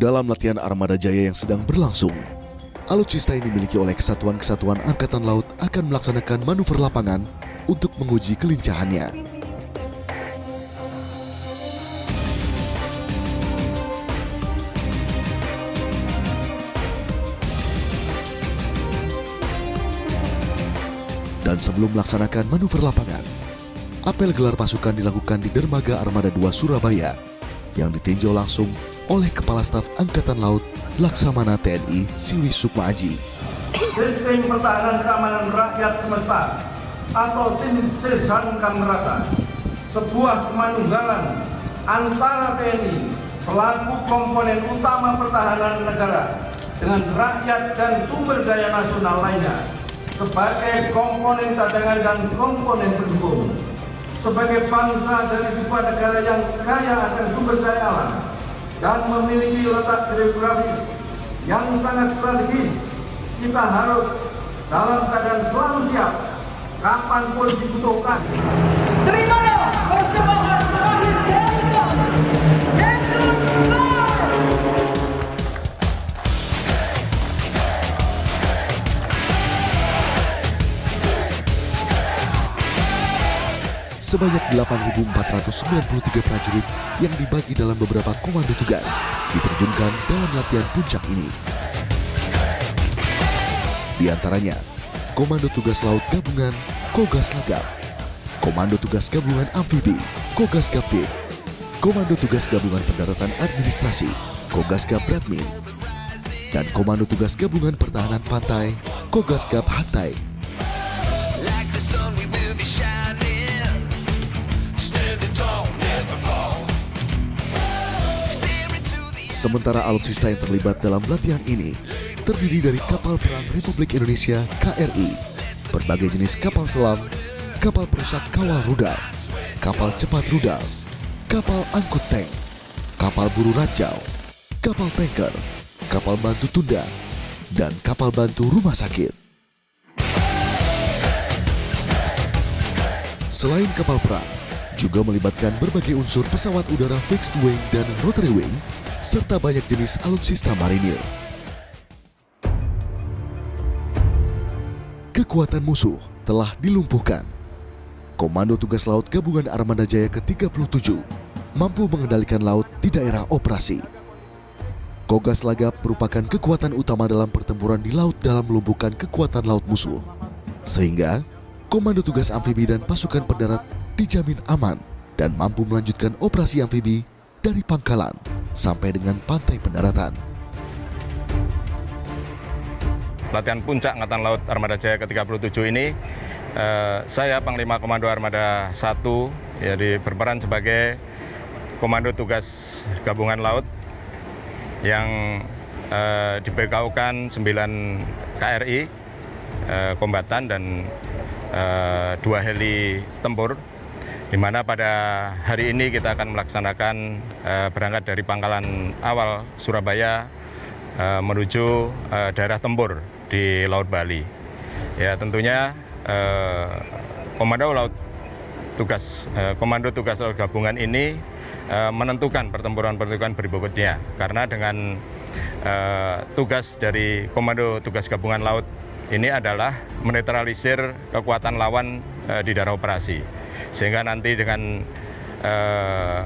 Dalam latihan Armada Jaya yang sedang berlangsung, alutsista yang dimiliki oleh kesatuan-kesatuan Angkatan Laut akan melaksanakan manuver lapangan untuk menguji kelincahannya. Dan sebelum melaksanakan manuver lapangan, apel gelar pasukan dilakukan di Dermaga Armada 2 Surabaya yang ditinjau langsung oleh Kepala Staf Angkatan Laut Laksamana TNI Siwi Sukma Aji. Sistem Pertahanan Keamanan Rakyat Semesta atau SINSESAN Kamrata, sebuah kemanunggalan antara TNI selaku komponen utama pertahanan negara dengan rakyat dan sumber daya nasional lainnya sebagai komponen cadangan dan komponen pendukung, sebagai bangsa dari sebuah negara yang kaya akan sumber daya alam dan memiliki letak geografis yang sangat strategis. Kita harus dalam keadaan selalu siap kapanpun dibutuhkan. Terimalah persembahan terakhir Jenderal Sebanyak 8.493 prajurit yang dibagi dalam beberapa komando tugas diterjunkan dalam latihan puncak ini. Di antaranya, Komando Tugas Laut Gabungan Kogas Lagap, Komando Tugas Gabungan Amfibi Kogas Gapfib, Komando Tugas Gabungan Pendaratan Administrasi Kogasgab Radmin, dan Komando Tugas Gabungan Pertahanan Pantai Kogasgab Hatay. Sementara alutsista yang terlibat dalam latihan ini terdiri dari kapal perang Republik Indonesia KRI, berbagai jenis kapal selam, kapal perusak kawal rudal, kapal cepat rudal, kapal angkut tank, kapal buru rajau, kapal tanker, kapal bantu tunda, dan kapal bantu rumah sakit. Selain kapal perang, juga melibatkan berbagai unsur pesawat udara fixed wing dan rotary wing, serta banyak jenis alutsista marinir. Kekuatan musuh telah dilumpuhkan. Komando Tugas Laut Gabungan Armada Jaya ke-37 mampu mengendalikan laut di daerah operasi. Kogas Lagap merupakan kekuatan utama dalam pertempuran di laut dalam melumpuhkan kekuatan laut musuh. Sehingga, Komando Tugas Amfibi dan pasukan pendarat dijamin aman dan mampu melanjutkan operasi amfibi dari pangkalan sampai dengan pantai pendaratan. Latihan puncak Angkatan Laut Armada Jaya ke-37 ini, saya Panglima Komando Armada 1 berperan sebagai Komando Tugas Gabungan Laut yang dibergaulkan 9 KRI kombatan dan 2 heli tempur, di mana pada hari ini kita akan melaksanakan berangkat dari pangkalan awal Surabaya menuju daerah tempur di Laut Bali. Ya, tentunya Komando Tugas Laut Gabungan ini menentukan pertempuran-pertempuran berikutnya, karena dengan tugas dari Komando Tugas Gabungan Laut ini adalah menetralisir kekuatan lawan di daerah operasi, sehingga nanti dengan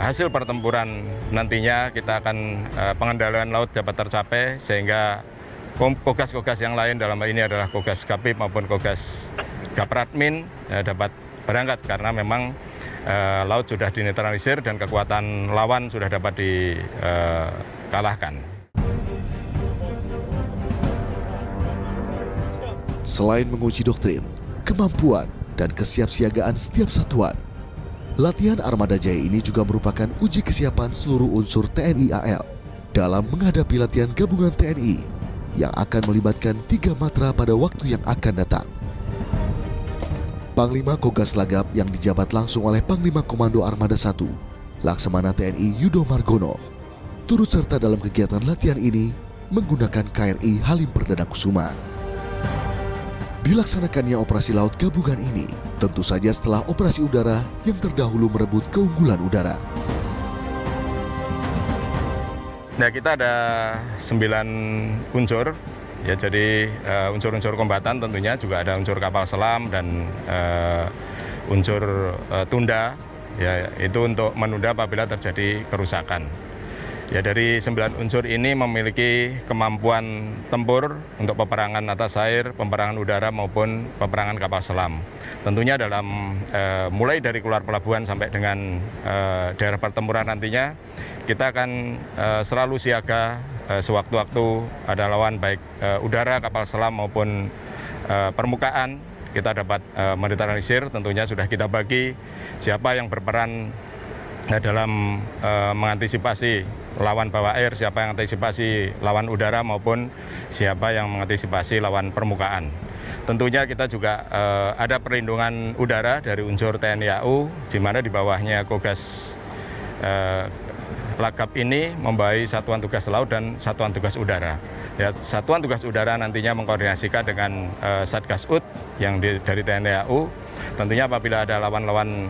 hasil pertempuran nantinya kita akan pengendalian laut dapat tercapai, sehingga kogas-kogas yang lain dalam hal ini adalah Kogas Gapfib maupun Kogas Gapradmin dapat berangkat, karena memang laut sudah dinetralisir dan kekuatan lawan sudah dapat dikalahkan. Selain menguji doktrin, kemampuan, dan kesiapsiagaan setiap satuan, latihan Armada Jaya ini juga merupakan uji kesiapan seluruh unsur TNI AL dalam menghadapi latihan gabungan TNI yang akan melibatkan 3 matra pada waktu yang akan datang. Panglima Kogas Lagap yang dijabat langsung oleh Panglima Komando Armada 1, Laksamana TNI Yudo Margono, turut serta dalam kegiatan latihan ini menggunakan KRI Halim Perdana Kusuma. Dilaksanakannya operasi laut gabungan ini tentu saja setelah operasi udara yang terdahulu merebut keunggulan udara. Nah, kita ada 9 unsur, ya, jadi unsur-unsur kombatan tentunya juga ada unsur kapal selam dan unsur tunda, ya, itu untuk menunda apabila terjadi kerusakan. Ya, dari 9 unsur ini memiliki kemampuan tempur untuk peperangan atas air, peperangan udara maupun peperangan kapal selam. Tentunya dalam mulai dari keluar pelabuhan sampai dengan daerah pertempuran nantinya, kita akan selalu siaga sewaktu-waktu ada lawan baik udara, kapal selam maupun permukaan. Kita dapat menetralisir, tentunya sudah kita bagi siapa yang berperan dalam mengantisipasi lawan bawah air, siapa yang mengantisipasi lawan udara maupun siapa yang mengantisipasi lawan permukaan. Tentunya kita juga ada perlindungan udara dari unsur TNI AU, di mana di bawahnya Kogas Lagap ini membawahi Satuan Tugas Laut dan Satuan Tugas Udara. Ya, Satuan Tugas Udara nantinya mengkoordinasikan dengan Satgas UD yang dari TNI AU. Tentunya apabila ada lawan-lawan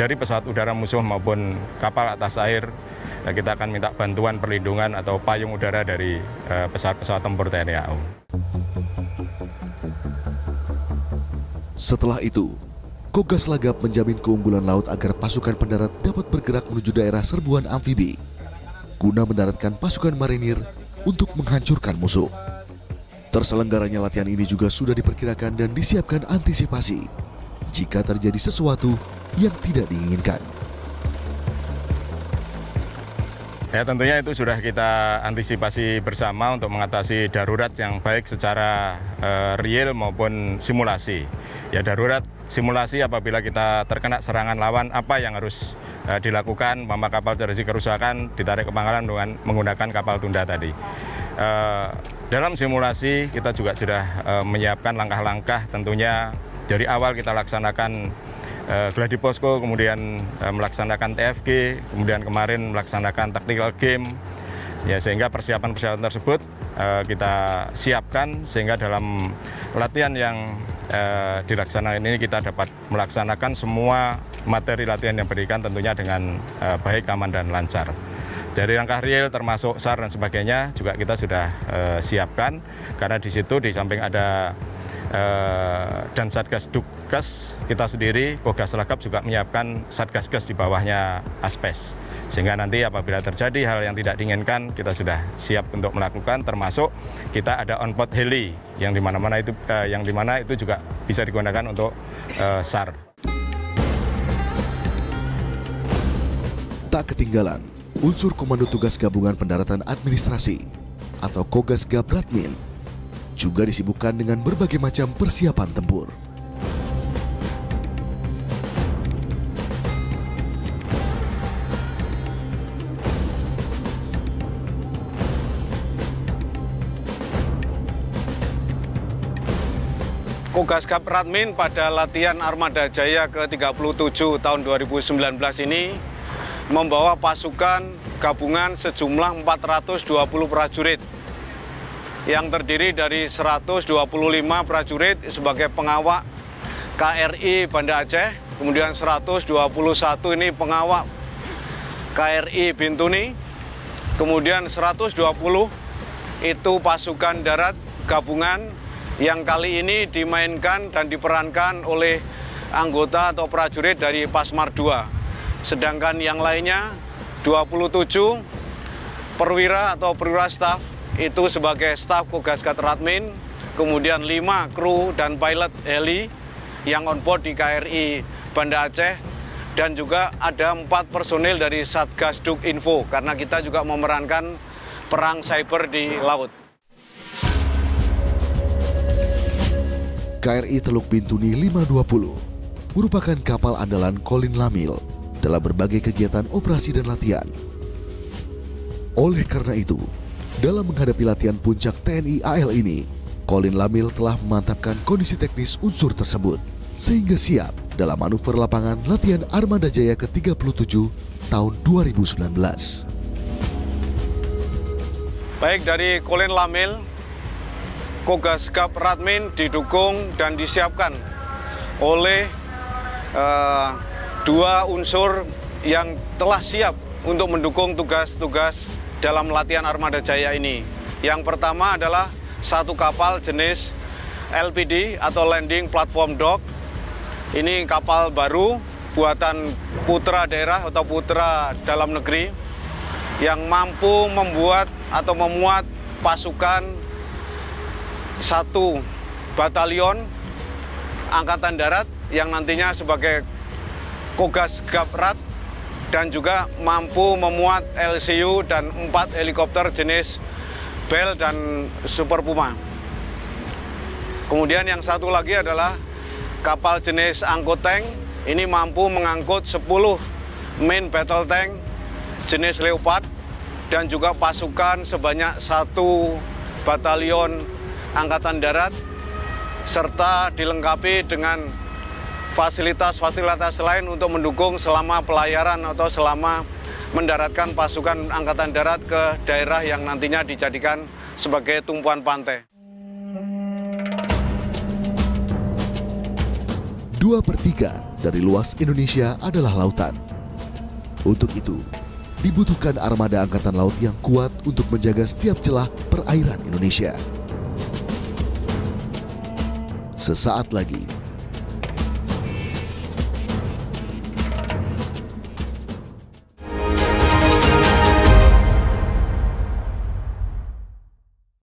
dari pesawat udara musuh maupun kapal atas air, kita akan minta bantuan perlindungan atau payung udara dari pesawat-pesawat tempur TNI AU. Setelah itu, Kogas Lagap menjamin keunggulan laut agar pasukan pendarat dapat bergerak menuju daerah serbuan amfibi guna mendaratkan pasukan marinir untuk menghancurkan musuh. Terselenggaranya latihan ini juga sudah diperkirakan dan disiapkan antisipasi jika terjadi sesuatu yang tidak diinginkan. Ya, tentunya itu sudah kita antisipasi bersama untuk mengatasi darurat yang baik secara real maupun simulasi. Ya, darurat simulasi apabila kita terkena serangan lawan, apa yang harus dilakukan, mama kapal terjadi kerusakan, ditarik ke pangkalan dengan menggunakan kapal tunda tadi. Dalam simulasi kita juga sudah menyiapkan langkah-langkah, tentunya dari awal kita laksanakan gladi posko, kemudian melaksanakan TFG, kemudian kemarin melaksanakan tactical game, ya, sehingga persiapan-persiapan tersebut kita siapkan sehingga dalam latihan yang dilaksanakan ini kita dapat melaksanakan semua materi latihan yang diberikan tentunya dengan baik, aman, dan lancar. Dari langkah real termasuk SAR dan sebagainya juga kita sudah siapkan, karena di situ di samping ada dan Satgas Dukes kita sendiri, Kogas Lagap juga menyiapkan Satgas-Gas di bawahnya Aspes. Sehingga nanti apabila terjadi hal yang tidak diinginkan, kita sudah siap untuk melakukan, termasuk kita ada on-board heli yang dimana-mana itu juga bisa digunakan untuk SAR. Tak ketinggalan, unsur Komando Tugas Gabungan Pendaratan Administrasi atau Kogas Gabratmin juga disibukkan dengan berbagai macam persiapan tempur. Kogas Gabratmin pada latihan Armada Jaya ke-37 tahun 2019 ini membawa pasukan gabungan sejumlah 420 prajurit yang terdiri dari 125 prajurit sebagai pengawak KRI Banda Aceh, kemudian 121 ini pengawak KRI Bintuni, kemudian 120 itu pasukan darat gabungan yang kali ini dimainkan dan diperankan oleh anggota atau prajurit dari Pasmar II. Sedangkan yang lainnya 27 perwira atau perwira staf itu sebagai staf Kogas Gabratmin, kemudian 5 kru dan pilot heli yang on board di KRI Banda Aceh, dan juga ada 4 personil dari Satgas Duk Info karena kita juga memerankan perang cyber di laut. KRI Teluk Bintuni 520 merupakan kapal andalan Colin Lamil dalam berbagai kegiatan operasi dan latihan. Oleh karena itu, dalam menghadapi latihan puncak TNI AL ini, Colin Lamil telah memantapkan kondisi teknis unsur tersebut sehingga siap dalam manuver lapangan latihan Armada Jaya ke-37 tahun 2019. Baik dari Colin Lamil, Kogas Gabratmin didukung dan disiapkan oleh 2 unsur yang telah siap untuk mendukung tugas-tugas dalam latihan Armada Jaya ini. Yang pertama adalah satu kapal jenis LPD atau Landing Platform Dock. Ini kapal baru buatan putra daerah atau putra dalam negeri yang mampu membuat atau memuat pasukan 1 batalion Angkatan Darat yang nantinya sebagai Kogas Gaprat dan juga mampu memuat LCU dan 4 helikopter jenis Bell dan Super Puma. Kemudian yang satu lagi adalah kapal jenis angkut tank. Ini mampu mengangkut 10 main battle tank jenis Leopard dan juga pasukan sebanyak 1 batalion Angkatan Darat serta dilengkapi dengan fasilitas-fasilitas lain untuk mendukung selama pelayaran atau selama mendaratkan pasukan Angkatan Darat ke daerah yang nantinya dijadikan sebagai tumpuan pantai. 2/3 dari luas Indonesia adalah lautan. Untuk itu, dibutuhkan armada angkatan laut yang kuat untuk menjaga setiap celah perairan Indonesia. Sesaat lagi,